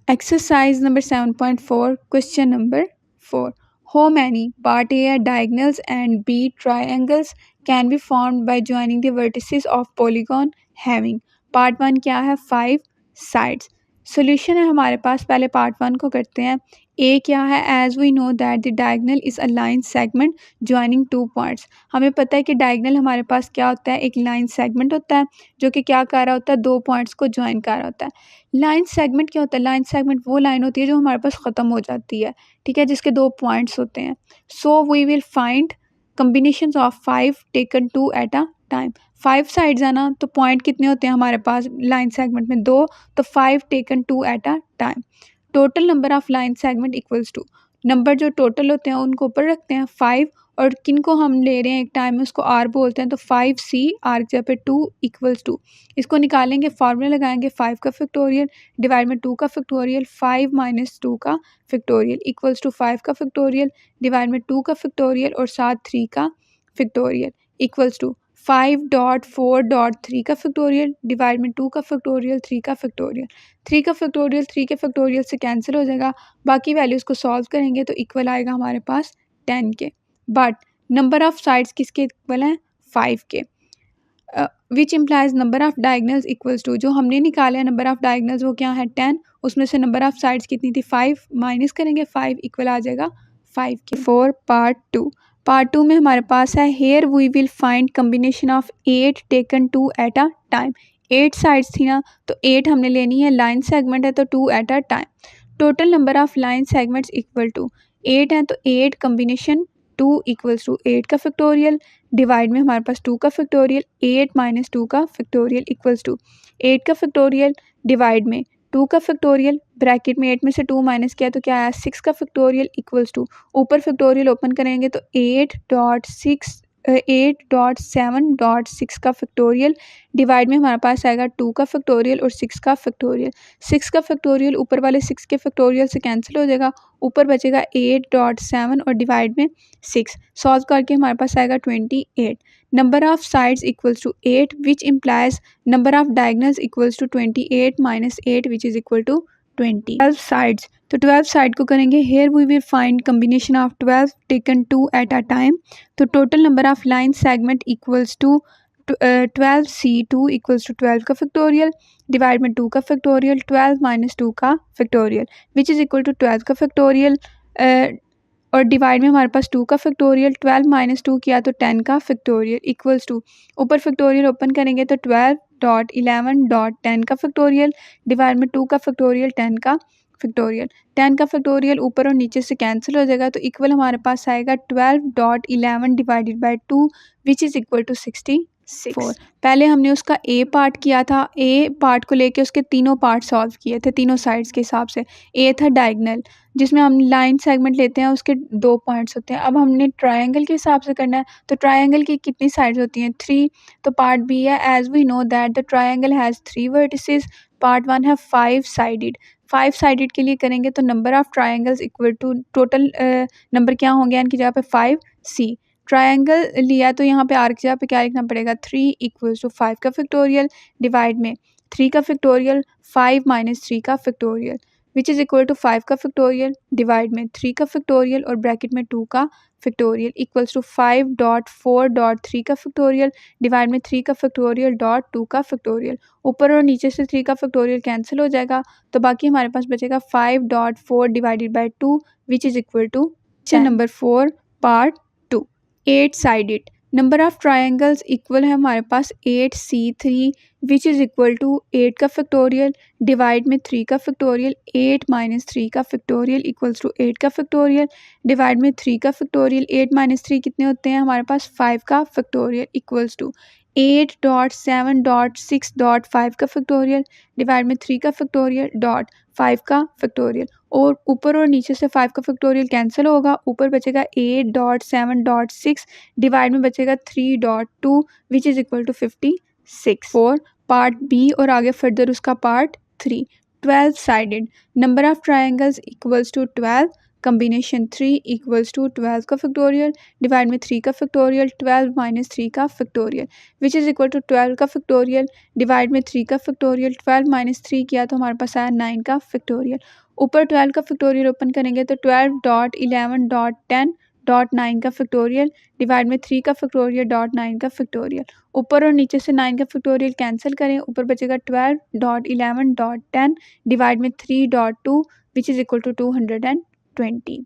Exercise number 7.4, question number 4. How many part A diagonals and B triangles can be formed by joining the vertices of polygon having? Part 1 क्या है? 5 sides. Solution है हमारे पास, पहले part 1 को करते हैं. A क्या है? As we know that the diagonal is a line segment joining two points. हमें पता है कि diagonal हमारे पास क्या होता है? एक line segment होता है जो कि क्या कर रहा होता है? दो points को join कर रहा होता है. लाइन सेगमेंट क्या होता है? लाइन सेगमेंट वो लाइन होती है जो हमारे पास ख़त्म हो जाती है, ठीक है, जिसके दो पॉइंट्स होते हैं. So we will find combination of 5 taken 2 at a time. 5 sides है ना, तो पॉइंट कितने होते हैं हमारे पास लाइन सेगमेंट में? 2. तो 5 taken 2 at a time. Total number of line segment equals to, number जो टोटल होते हैं उनको ऊपर रखते हैं 5, और किनको हम ले रहे हैं एक टाइम में उसको आर बोलते हैं, तो 5c आर की जगह पे 2 इक्वल्स टू. इसको निकालेंगे, फार्मूला लगाएंगे 5 का फैक्टोरियल डिवाइड में 2 का फैक्टोरियल, 5 माइनस 2 का फैक्टोरियल इक्वल्स टू 5 का फैक्टोरियल डिवाइड में 2 का फैक्टोरियल और साथ 3 का फैक्टोरियल इक्वल्स टू 5.4.3 का फैक्टोरियल डिवाइड में 2 का फैक्टोरियल, 3 का फैक्टोरियल. 3 का फैक्टोरियल 3 के फैक्टोरियल से कैंसिल हो जाएगा, बाकी वैल्यूज़ को सॉल्व करेंगे तो इक्वल आएगा हमारे पास 10 के. बट नंबर ऑफ साइड्स किसके इक्वल हैं? 5 के. Which implies number of diagonals equals to, जो हमने निकाला है नंबर ऑफ डायगनल्स वो क्या है? 10. उसमें से नंबर ऑफ साइड्स कितनी थी? 5. माइनस करेंगे 5 इक्वल आ जाएगा 5 के. 4 पार्ट 2. पार्ट 2 में हमारे पास है here we will find combination of 8 taken 2 at a time. 8 sides थी ना, तो 8 हमने लेनी है, लाइन सेगमेंट है तो 2 at a time. Total number of line segments equal to 8 है, तो 8 कम्बिनेशन 2 इक्वल्स टू 8 का फैक्टोरियल डिवाइड में हमारे पास 2 का फैक्टोरियल, 8 माइनस 2 का फैक्टोरियल इक्वल्स टू 8 का फैक्टोरियल डिवाइड में 2 का फैक्टोरियल, ब्रैकेट में 8 में से 2 माइनस किया तो क्या आया? 6 का फैक्टोरियल इक्वल्स टू, ऊपर फैक्टोरियल ओपन करेंगे तो 8.7.6 का फैक्टोरियल डिवाइड में हमारे पास आएगा 2 का फैक्टोरियल और 6 का फैक्टोरियल. 6 का फैक्टोरियल ऊपर वाले 6 के फैक्टोरियल से कैंसिल हो जाएगा, ऊपर बचेगा 8.7 और डिवाइड में 6. सॉल्व करके हमारे पास आएगा 28. Number of sides equals to 8 which implies number of diagonals equals to 28 minus 8 which is equal to 20. 12 sides, तो 12 साइड को करेंगे here we will find combination of 12 taken 2 at a time. तो total number of line segment equals to 12c2 equals to 12 का factorial divide में 2 का factorial, 12 minus 2 का factorial which is equal to 12 का factorial और divide में हमारे पास 2 का फैक्टोरियल, 12 माइनस 2 किया तो 10 का फैक्टोरियल इक्वल्स टू, ऊपर फैक्टोरियल ओपन करेंगे तो 12.11.10 का फैक्टोरियल डिवाइड में 2 का फैक्टोरियल, 10 का फैक्टोरियल. 10 का फैक्टोरियल ऊपर और नीचे से कैंसिल हो जाएगा तो इक्वल हमारे पास आएगा 12.11 divided by 2 which is equal to 66. पहले हमने उसका ए पार्ट किया था, ए पार्ट को लेके उसके तीनों पार्ट सॉल्व किए थे तीनों साइड्स के हिसाब से. ए था डायगनल जिसमें हम लाइन सेगमेंट लेते हैं, उसके 2 पॉइंट्स होते हैं. अब हमने ट्रायंगल के हिसाब से करना है, तो ट्रायंगल की कितनी साइड्स होती हैं? 3. तो पार्ट बी है as we know that the triangle has 3 vertices. Part 1 है 5 साइडेड. 5 साइडेड के लिए करेंगे तो number of triangles equal to total number क्या होंगे इनकी जगह पे? 5c. ट्रायंगल लिया तो यहाँ पे आर की जगह पे क्या लिखना पड़ेगा? 3 इक्वल्स टू 5 का फैक्टोरियल डिवाइड में 3 का फैक्टोरियल, 5 माइनस 3 का factorial which is equal to 5 का फैक्टोरियल डिवाइड में 3 का फैक्टोरियल और ब्रैकेट में 2 का फैक्टोरियल इक्वल्स टू 5.4.3 का फैक्टोरियल डिवाइड में 3 का फैक्टोरियल डॉट 2 का फैक्टोरियल. ऊपर और नीचे से 3 का फैक्टोरियल कैंसिल हो जाएगा तो बाकी हमारे पास बचेगा 5.4 divided by 2 which is equal to number 4 part 2. 8 sided. Number of triangles equal है हमारे पास 8c3 which is equal to 8 का फैक्टोरियल डिवाइड में 3 का फैक्टोरियल, 8 माइनस 3 का फैक्टोरियल इक्वल्स टू 8 का फैक्टोरियल डिवाइड में 3 का फैक्टोरियल. 8 माइनस 3 कितने होते हैं हमारे पास? 5 का फैक्टोरियल इक्वल्स टू 8.7.6.5 का फैक्टोरियल डिवाइड में 3 का फैक्टोरियल डॉट 5 का फैक्टोरियल. और ऊपर और नीचे से 5 का फैक्टोरियल कैंसिल होगा, ऊपर बचेगा 8.7.6 डिवाइड में बचेगा 3.2 which is equal to 56. 4 part B और आगे फर्दर उसका part 3. 12 sided. Number of triangles equals to 12. Combination 3 equals to 12 का फैक्टोरियल डिवाइड में 3 का फैक्टोरियल 12 माइनस 3 का factorial which is equal to 12 का फैक्टोरियल डिवाइड में 3 का फैक्टोरियल 12 माइनस 3 किया तो हमारे पास आया 9 का फैक्टोरियल। ऊपर 12 का फैक्टोरियल ओपन करेंगे तो 12.11.10.9 का फैक्टोरियल डिवाइड में 3 का फैक्टोरियल .9 का फैक्टोरियल। ऊपर और नीचे से 9 का फैक्टोरियल कैंसिल करें, ऊपर बचेगा 12.11.10 डिवाइड में 3.2 विच इज़ इक्वल टू 220।